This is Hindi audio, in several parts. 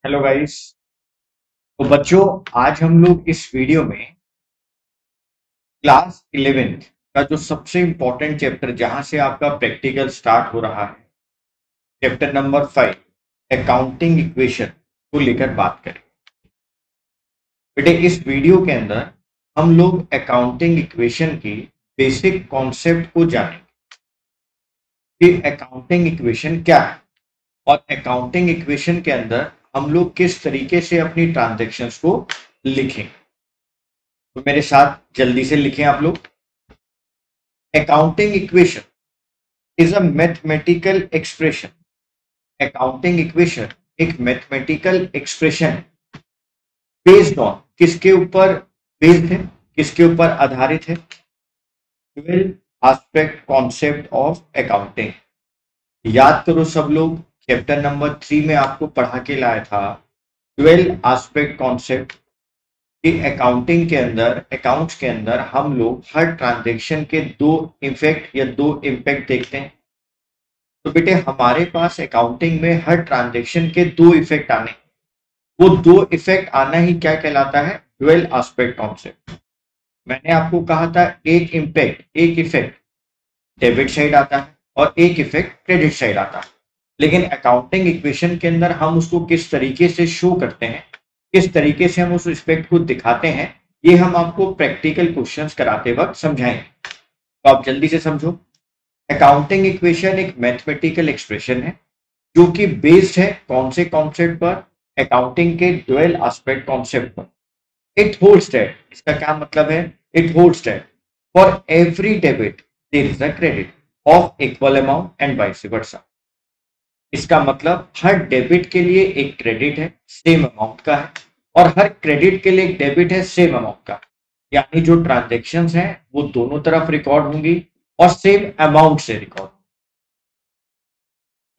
Hello guys. तो बच्चों, आज हम लोग इस वीडियो में क्लास 11th का जो सबसे इम्पोर्टेंट चैप्टर जहां से आपका प्रैक्टिकल स्टार्ट हो रहा है, चैप्टर नंबर 5 अकाउंटिंग इक्वेशन को लेकर बात करें। बेटे, इस वीडियो के अंदर हम लोग अकाउंटिंग इक्वेशन की बेसिक कॉन्सेप्ट को जानेंगे कि अकाउंटिंग इक्वेशन क्या है और अकाउंटिंग इक्वेशन के अंदर हम लोग किस तरीके से अपनी ट्रांजैक्शंस को लिखेंगे। तो मेरे साथ जल्दी से लिखें आप लोग। Accounting equation is a mathematical expression. Accounting equation एक मैथमेटिकल एक्सप्रेशन बेस्ड ऑन किसके ऊपर बेस्ड है, किसके ऊपर आधारित है? 12 एस्पेक्ट कॉन्सेप्ट ऑफ अकाउंटिंग। याद करो सब लोग, चैप्टर नंबर 3 में आपको पढ़ा के लाया था 12 एस्पेक्ट कॉन्सेप्ट कि अकाउंटिंग के अंदर, अकाउंट्स के अंदर हम लोग हर ट्रांजैक्शन के दो इफेक्ट या दो इम्पैक्ट देखते हैं। तो बेटे, हमारे पास अकाउंटिंग में हर ट्रांजैक्शन के दो इफेक्ट आने, वो दो इफेक्ट आना ही क्या कहलाता है? Dual aspect concept. मैंने आपको कहा था एक इम्पैक्ट, एक इफेक्ट डेबिट साइड आता है और एक इफेक्ट क्रेडिट साइड आता है। लेकिन अकाउंटिंग इक्वेशन के अंदर हम उसको किस तरीके से शो करते हैं, किस तरीके से हम उस इफेक्ट को दिखाते हैं, ये हम आपको प्रैक्टिकल क्वेश्चंस कराते वक्त समझाएंगे। तो आप जल्दी से समझो। अकाउंटिंग इक्वेशन एक मैथमेटिकल एक्सप्रेशन है जो कि बेस्ड है कौन से कॉन्सेप्ट पर? अकाउंटिंग के ड्यूअल एस्पेक्ट कॉन्सेप्ट पर। इट होल्ड्स दैट, इसका क्या मतलब है? It holds that for every debit there is a credit of equal amount and vice versa. इसका मतलब हर डेबिट के लिए एक क्रेडिट है सेम अमाउंट का है, और हर क्रेडिट के लिए एक डेबिट है सेम अमाउंट का। यानी जो ट्रांजेक्शन्स हैं वो दोनों तरफ रिकॉर्ड होंगी और सेम अमाउंट से रिकॉर्ड।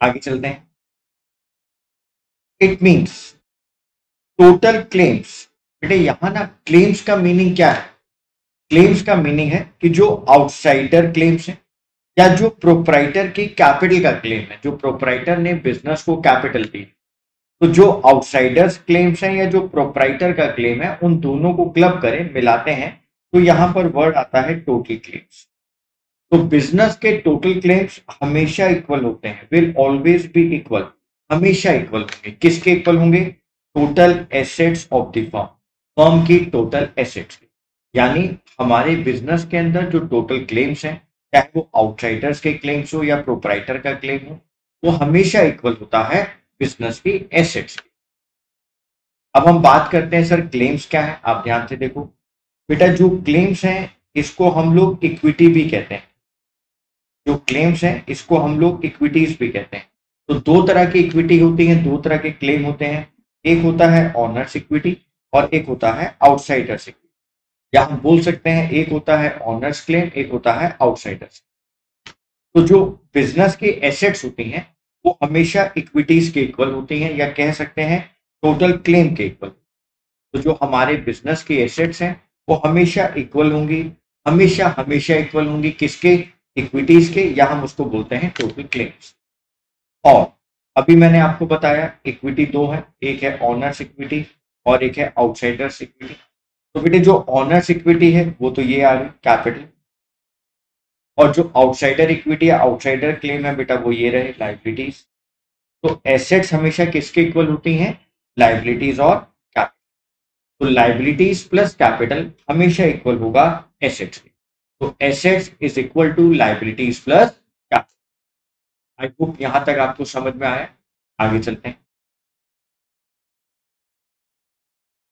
आगे चलते हैं। It means total claims. बेटे, यहां ना क्लेम्स का मीनिंग क्या है? क्लेम्स का मीनिंग है कि जो आउटसाइडर क्लेम्स है या जो प्रोप्राइटर की कैपिटल का क्लेम है, जो प्रोप्राइटर ने बिजनेस को कैपिटल दी। तो जो आउटसाइडर्स क्लेम्स हैं या जो प्रोप्राइटर का क्लेम है, उन दोनों को क्लब करें, मिलाते हैं, तो यहां पर वर्ड आता है टोटल क्लेम्स। तो बिजनेस के टोटल क्लेम्स हमेशा इक्वल होते हैं, विल ऑलवेज बी इक्वल। हमेशा इक्वल होंगे। किसके इक्वल होंगे? Total assets of the firm, firm की टोटल एसेट्स। यानी हमारे बिजनेस के अंदर जो टोटल क्लेम्स हैं, चाहे वो आउटसाइडर्स के क्लेम्स हो या प्रोप्राइटर का क्लेम हो, वो हमेशा इक्वल होता है बिजनेस की एसेट्स की। अब हम बात करते हैं सर क्लेम्स क्या है। आप ध्यान से देखो बेटा, जो क्लेम्स हैं इसको हम लोग इक्विटी भी कहते हैं। जो क्लेम्स हैं इसको हम लोग इक्विटीज भी कहते हैं। तो दो तरह की इक्विटी होती है, दो तरह के क्लेम होते हैं। एक होता है ऑनर्स इक्विटी और एक होता है आउटसाइडर्स इक्विटी। या हम बोल सकते हैं एक होता है ऑनर्स क्लेम, एक होता है आउटसाइडर्स। तो जो बिजनेस की एसेट्स होती हैं वो हमेशा इक्विटीज के इक्वल होती हैं, या कह सकते हैं टोटल क्लेम के इक्वल। तो जो हमारे बिजनेस की एसेट्स हैं वो हमेशा इक्वल होंगी, हमेशा हमेशा इक्वल होंगी किसके? इक्विटीज के, या हम उसको बोलते हैं टोटल क्लेम्स। और अभी मैंने आपको बताया इक्विटी दो है, एक है ऑनर्स इक्विटी और एक है आउटसाइडर्स इक्विटी। तो बेटे, जो ऑनर्स इक्विटी है वो तो ये आ गई कैपिटल, और जो आउटसाइडर इक्विटी या आउटसाइडर क्लेम है बेटा वो ये रहे लाइबिलिटीज। तो एसेट्स हमेशा किसके इक्वल होती हैं? लाइबिलिटीज और कैपिटल। तो लाइबिलिटीज प्लस कैपिटल हमेशा इक्वल होगा एसेट्स के। तो assets is equal to liabilities plus capital. I hope यहां तक आपको समझ में आया। आगे चलते हैं।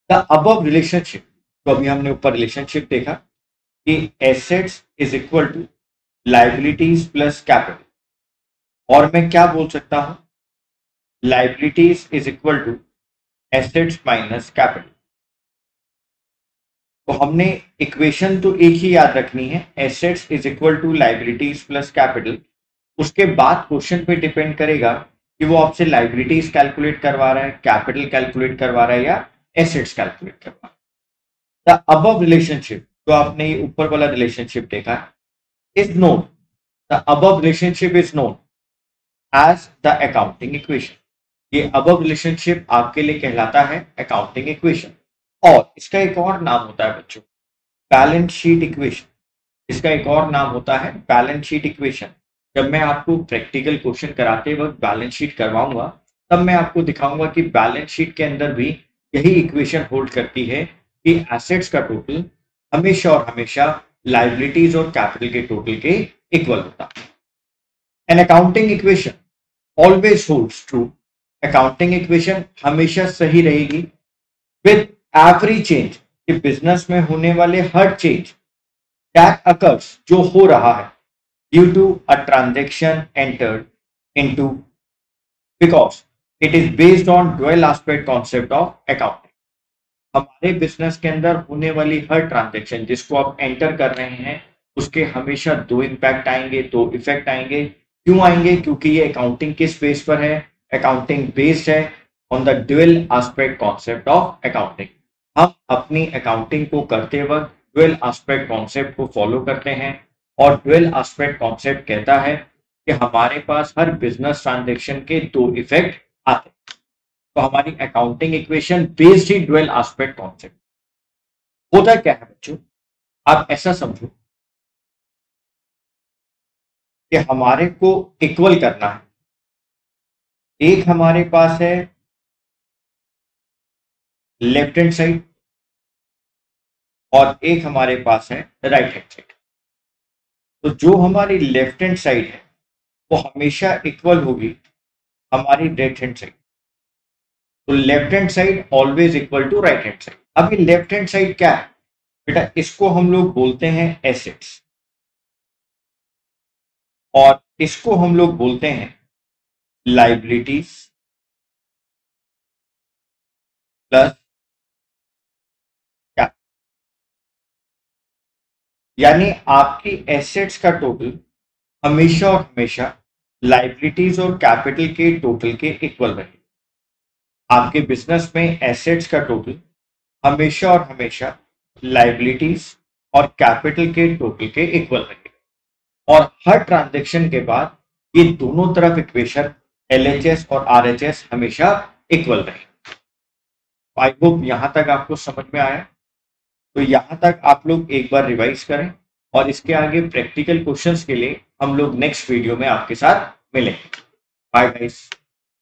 द अबव रिलेशनशिप, तो अभी हमने ऊपर रिलेशनशिप देखा कि assets is equal to liabilities plus capital, और मैं क्या बोल सकता हूं? Liabilities is equal to assets minus capital. तो हमने इक्वेशन तो एक ही याद रखनी है, assets is equal to liabilities plus capital. उसके बाद क्वेश्चन पे डिपेंड करेगा कि वो आपसे लाइबिलिटीज कैलकुलेट करवा रहा है, कैपिटल कैलकुलेट करवा रहा है, या एसेट्स कैलकुलेट करवा रहा है। द अबव रिलेशनशिप, जो आपने ये ऊपर वाला रिलेशनशिप देखा, is known, the above relationship is known as the accounting equation. ये अबव रिलेशनशिप आपके लिए कहलाता है अकाउंटिंग इक्वेशन। और इसका एक और नाम होता है बच्चों बैलेंस शीट इक्वेशन। इसका एक और नाम होता है बैलेंस शीट इक्वेशन। जब मैं आपको प्रैक्टिकल क्वेश्चन कराते वक्त बैलेंस शीट करवाऊंगा तब मैं आपको दिखाऊंगा कि बैलेंस शीट के अंदर भी यही इक्वेशन होल्ड करती है कि एसेट्स का टोटल हमेशा और हमेशा लाइबिलिटीज और कैपिटल के टोटल के इक्वल होता है। An accounting equation always holds true. Accounting equation हमेशा सही रहेगी विद एवरी चेंज, कि बिजनेस में होने वाले हर चेंज दैट अकर्स जो हो रहा है due to a transaction entered into, because it is based on dual aspect concept of accounting. हमारे बिजनेस के अंदर होने वाली हर ट्रांजेक्शन जिसको आप एंटर कर रहे हैं उसके हमेशा दो इम्पैक्ट आएंगे, दो इफेक्ट आएंगे। क्यों आएंगे? क्योंकि ये अकाउंटिंग किस बेस पर है? अकाउंटिंग बेस्ड है on the dual aspect concept of accounting. हम अपनी अकाउंटिंग को करते वक्त ड्यूअल एस्पेक्ट कॉन्सेप्ट को फॉलो करते हैं और ड्यूअल एस्पेक्ट कॉन्सेप्ट कहता है कि हमारे पास हर बिजनेस ट्रांजेक्शन के दो इफेक्ट आते हैं। तो हमारी अकाउंटिंग इक्वेशन बेस्ड ही ड्यूअल एस्पेक्ट कॉन्सेप्ट। होता क्या है बच्चों, आप ऐसा समझो कि हमारे को इक्वल करना है। एक हमारे पास है लेफ्ट हैंड साइड और एक हमारे पास है राइट हैंड साइड। तो जो हमारी लेफ्ट हैंड साइड है वो हमेशा इक्वल होगी हमारी राइट हैंड साइड। तो left hand side always equal to right hand side. अब ये लेफ्ट हैंड साइड क्या है बेटा? इसको हम लोग बोलते हैं एसेट्स और इसको हम लोग बोलते हैं लाइबिलिटीज प्लस क्या, यानी आपकी एसेट्स का टोटल हमेशा और हमेशा लाइबिलिटीज और कैपिटल के टोटल के इक्वल रहे। आपके बिजनेस में एसेट्स का टोटल हमेशा और हमेशा लाइबिलिटीज और कैपिटल के टोटल के इक्वल रहेगा और हर ट्रांजैक्शन के बाद ये दोनों तरफ इक्वेशन एलएचएस और आरएचएस हमेशा इक्वल रहे। आई होप यहां तक आपको समझ में आया। तो यहां तक आप लोग एक बार रिवाइज करें और इसके आगे प्रैक्टिकल क्वेश्चंस के लिए हम लोग नेक्स्ट वीडियो में आपके साथ मिलेंगे। Bye guys.